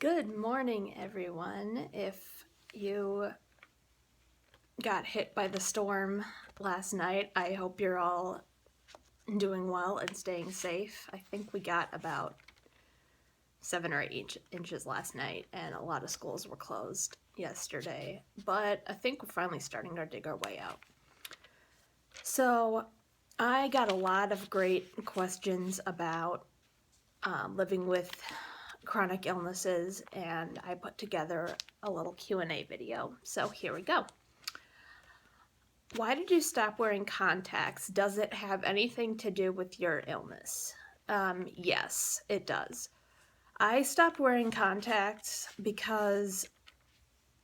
Good morning, everyone. If you got hit by the storm last night, I hope you're all doing well and staying safe. I think we got about 7 or 8 inches last night, and a lot of schools were closed yesterday. But I think we're finally starting to dig our way out. So, I got a lot of great questions about living with chronic illnesses, and I put together a little Q&A video. So here we go. Why did you stop wearing contacts? Does it have anything to do with your illness? Yes, it does. I stopped wearing contacts because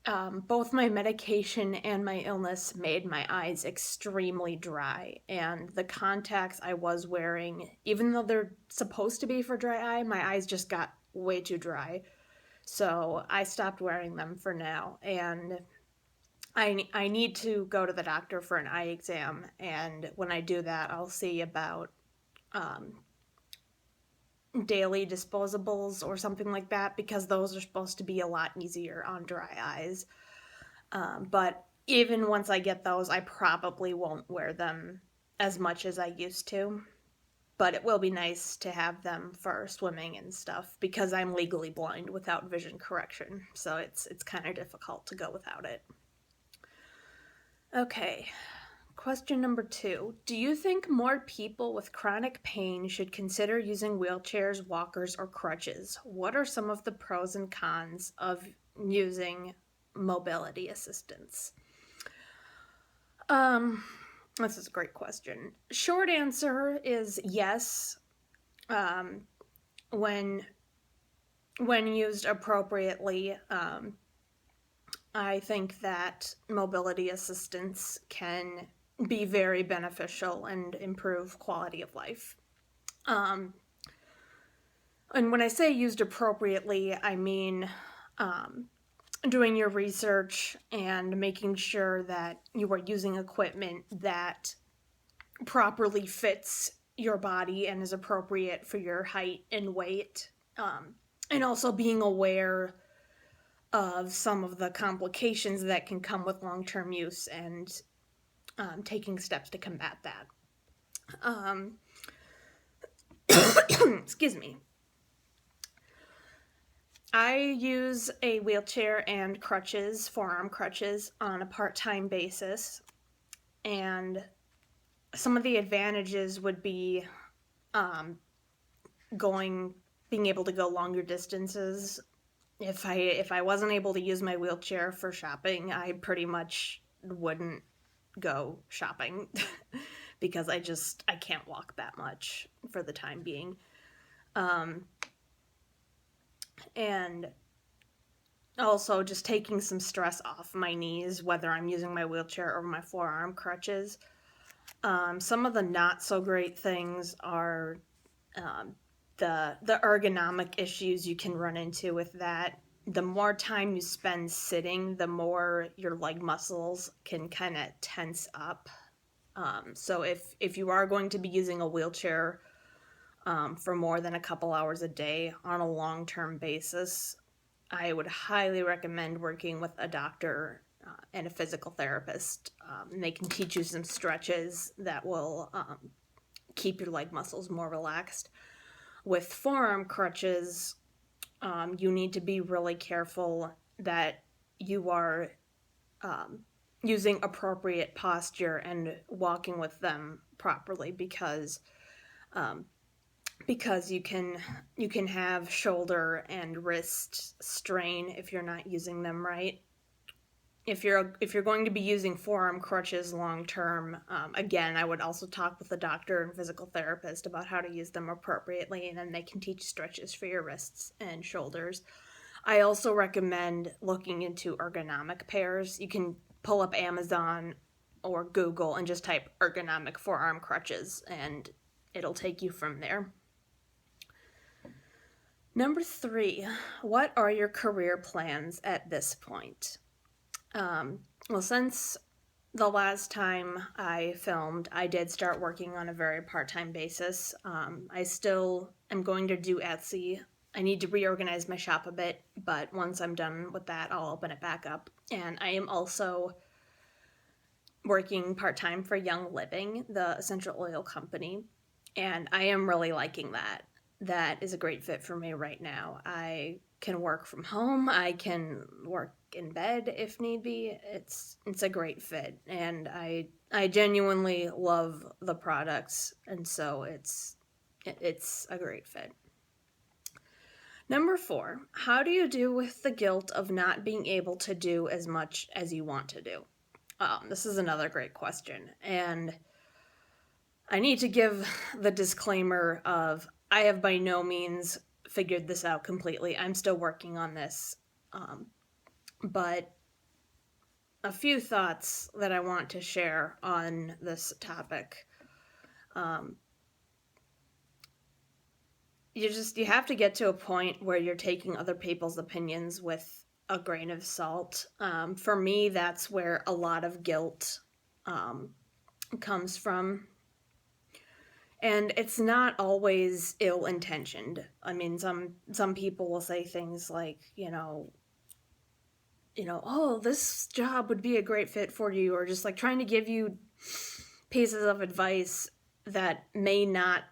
both my medication and my illness made my eyes extremely dry, and the contacts I was wearing, even though they're supposed to be for dry eye, my eyes just got way too dry. So I stopped wearing them for now, and I need to go to the doctor for an eye exam, and when I do that, I'll see about daily disposables or something like that, because those are supposed to be a lot easier on dry eyes. But even once I get those, I probably won't wear them as much as I used to. But it will be nice to have them for swimming and stuff, because I'm legally blind without vision correction, so it's kind of difficult to go without it. Okay, question number 2. Do you think more people with chronic pain should consider using wheelchairs, walkers, or crutches? What are some of the pros and cons of using mobility assistance? This is a great question. Short answer is yes. When used appropriately, I think that mobility assistance can be very beneficial and improve quality of life. And when I say used appropriately, I mean doing your research and making sure that you are using equipment that properly fits your body and is appropriate for your height and weight, and also being aware of some of the complications that can come with long-term use, and taking steps to combat that. Excuse me. I use a wheelchair and crutches, forearm crutches, on a part-time basis, and some of the advantages would be being able to go longer distances. If I wasn't able to use my wheelchair for shopping, I pretty much wouldn't go shopping because I can't walk that much for the time being. And also just taking some stress off my knees, whether I'm using my wheelchair or my forearm crutches. Some of the not so great things are the ergonomic issues you can run into with that. The more time you spend sitting, the more your leg muscles can kind of tense up. So if you are going to be using a wheelchair for more than a couple hours a day on a long-term basis, I would highly recommend working with a doctor and a physical therapist. And they can teach you some stretches that will keep your leg muscles more relaxed. With forearm crutches, you need to be really careful that you are using appropriate posture and walking with them properly, because you can have shoulder and wrist strain if you're not using them right. If you're going to be using forearm crutches long term, again, I would also talk with a doctor and physical therapist about how to use them appropriately, and then they can teach stretches for your wrists and shoulders. I also recommend looking into ergonomic pairs. You can pull up Amazon or Google and just type ergonomic forearm crutches, and it'll take you from there. Number 3, what are your career plans at this point? Well, since the last time I filmed, I did start working on a very part-time basis. I still am going to do Etsy I need to reorganize my shop a bit, but once I'm done with that, I'll open it back up. And I am also working part-time for Young Living, the essential oil company, and I am really liking that. That is a great fit for me right now. I can work from home, I can work in bed if need be. It's a great fit, and I genuinely love the products, and so it's a great fit. Number 4, how do you deal with the guilt of not being able to do as much as you want to do? This is another great question. And I need to give the disclaimer of I have by no means figured this out completely. I'm still working on this. But a few thoughts that I want to share on this topic. You have to get to a point where you're taking other people's opinions with a grain of salt. For me, that's where a lot of guilt comes from. And it's not always ill-intentioned. I mean, some people will say things like, oh, this job would be a great fit for you, or just like trying to give you pieces of advice that may not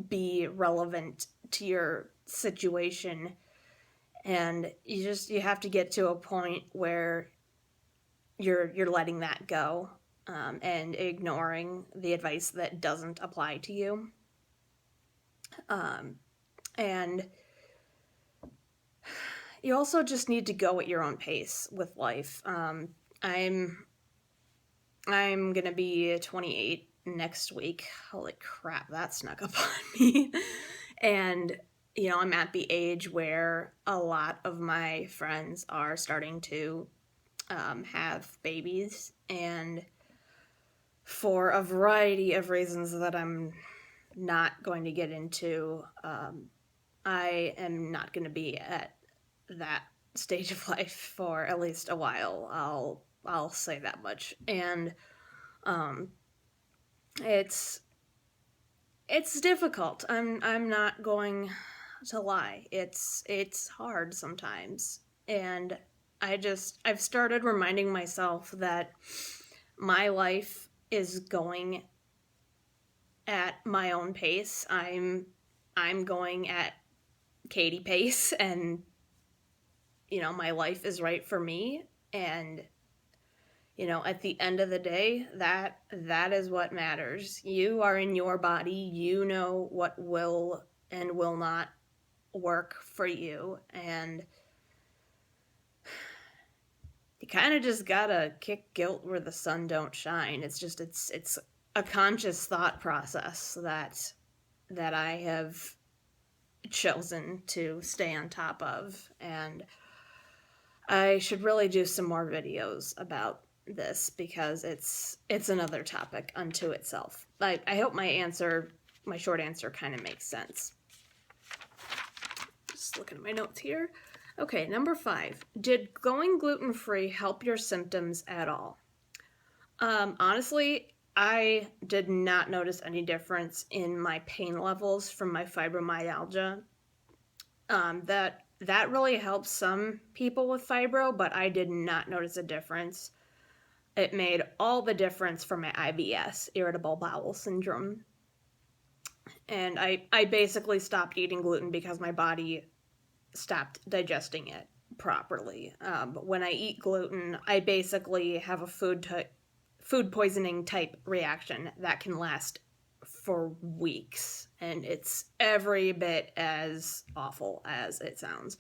be relevant to your situation. And you have to get to a point where you're letting that go, and ignoring the advice that doesn't apply to you. And you also just need to go at your own pace with life. I'm gonna be 28 next week. Holy crap, that snuck up on me. And I'm at the age where a lot of my friends are starting to have babies, and for a variety of reasons that I'm not going to get into, I am not going to be at that stage of life for at least a while. I'll say that much. And it's difficult. I'm not going to lie. It's hard sometimes. And I've started reminding myself that my life is going at my own pace. I'm going at Katie pace, and my life is right for me. And at the end of the day, that is what matters. You are in your body. You know what will and will not work for you, and you kind of just gotta kick guilt where the sun don't shine. It's a conscious thought process that I have chosen to stay on top of, and I should really do some more videos about this because it's another topic unto itself. I hope my short answer kind of makes sense. Just looking at my notes here. Okay, number 5. Did going gluten-free help your symptoms at all? Honestly, I did not notice any difference in my pain levels from my fibromyalgia. That really helps some people with fibro, but I did not notice a difference. It made all the difference for my IBS, irritable bowel syndrome. And I basically stopped eating gluten because my body stopped digesting it properly. When I eat gluten, I basically have a food poisoning type reaction that can last for weeks, and it's every bit as awful as it sounds.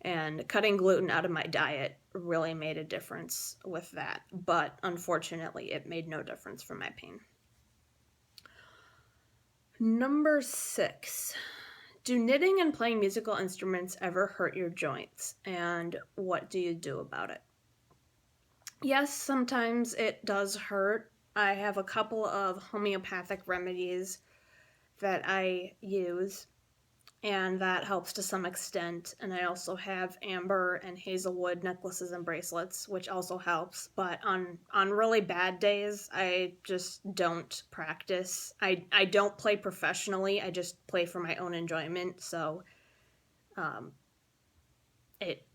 And cutting gluten out of my diet really made a difference with that, but unfortunately it made no difference for my pain. Number 6. Do knitting and playing musical instruments ever hurt your joints, and what do you do about it? Yes, sometimes it does hurt. I have a couple of homeopathic remedies that I use, and that helps to some extent. And I also have amber and hazelwood necklaces and bracelets, which also helps. But on really bad days, I just don't practice. I don't play professionally. I just play for my own enjoyment. So it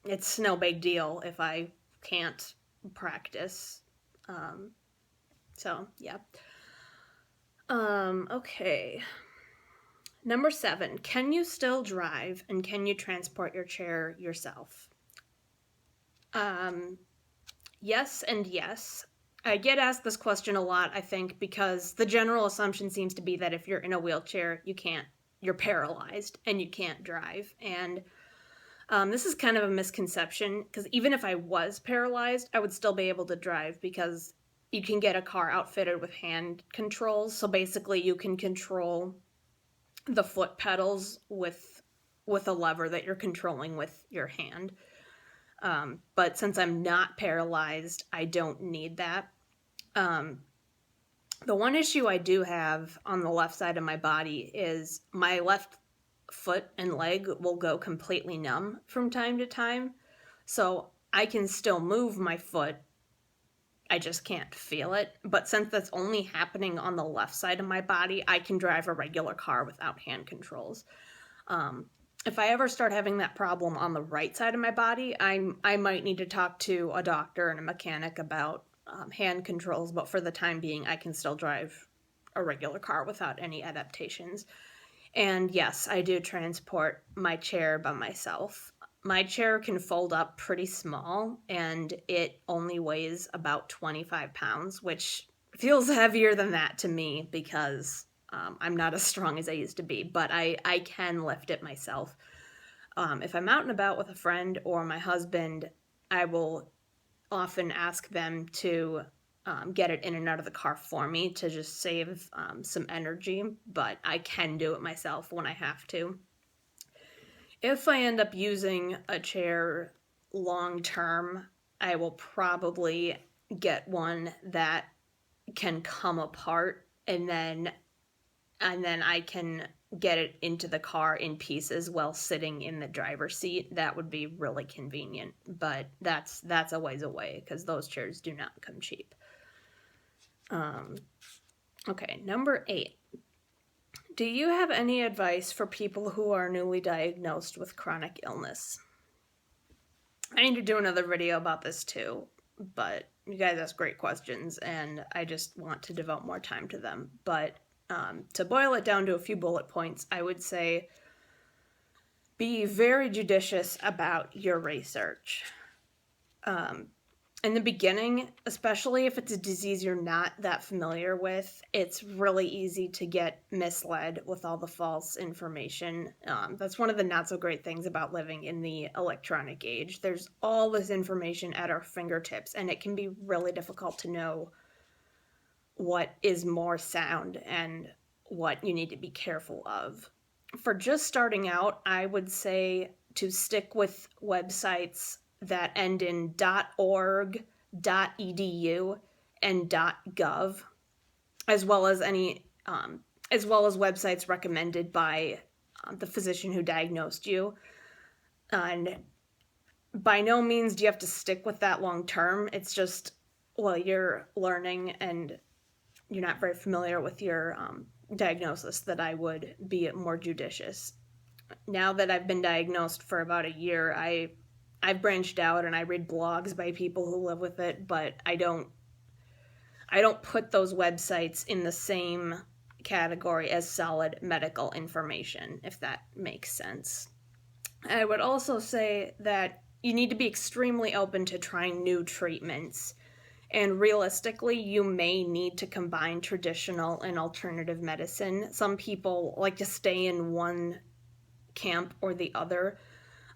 it's no big deal if I can't practice. So yeah. Okay. Number 7, can you still drive and can you transport your chair yourself? Yes and yes. I get asked this question a lot, I think, because the general assumption seems to be that if you're in a wheelchair, you're paralyzed and you can't drive. And this is kind of a misconception because even if I was paralyzed, I would still be able to drive because you can get a car outfitted with hand controls. So basically, you can control the foot pedals with a lever that you're controlling with your hand. But since I'm not paralyzed, I don't need that. The one issue I do have on the left side of my body is my left foot and leg will go completely numb from time to time. So I can still move my foot, I just can't feel it. But since that's only happening on the left side of my body, I can drive a regular car without hand controls. If I ever start having that problem on the right side of my body, I might need to talk to a doctor and a mechanic about hand controls, but for the time being, I can still drive a regular car without any adaptations. And yes, I do transport my chair by myself. My chair can fold up pretty small, and it only weighs about 25 pounds, which feels heavier than that to me because I'm not as strong as I used to be, but I can lift it myself. If I'm out and about with a friend or my husband, I will often ask them to get it in and out of the car for me to just save some energy, but I can do it myself when I have to. If I end up using a chair long term, I will probably get one that can come apart and then I can get it into the car in pieces while sitting in the driver's seat. That would be really convenient, but that's a ways away because those chairs do not come cheap. Okay, number 8. Do you have any advice for people who are newly diagnosed with chronic illness? I need to do another video about this too, but you guys ask great questions and I just want to devote more time to them. But to boil it down to a few bullet points, I would say be very judicious about your research. In the beginning, especially if it's a disease you're not that familiar with, it's really easy to get misled with all the false information. That's one of the not so great things about living in the electronic age. There's all this information at our fingertips, and it can be really difficult to know what is more sound and what you need to be careful of. For just starting out, I would say to stick with websites that end in .org, .edu, and .gov, as well as websites recommended by the physician who diagnosed you. And by no means do you have to stick with that long term. It's just, well, you're learning and you're not very familiar with your diagnosis, that I would be more judicious. Now that I've been diagnosed for about a year, I've branched out and I read blogs by people who live with it, but I don't put those websites in the same category as solid medical information, if that makes sense. I would also say that you need to be extremely open to trying new treatments. And realistically, you may need to combine traditional and alternative medicine. Some people like to stay in one camp or the other,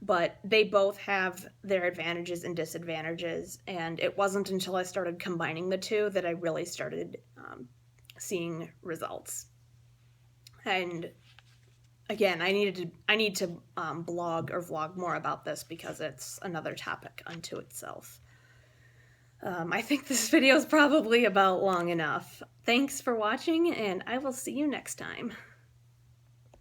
but they both have their advantages and disadvantages. And it wasn't until I started combining the two that I really started seeing results. And again, I need to blog or vlog more about this because it's another topic unto itself. I think this video is probably about long enough. Thanks for watching, and I will see you next time.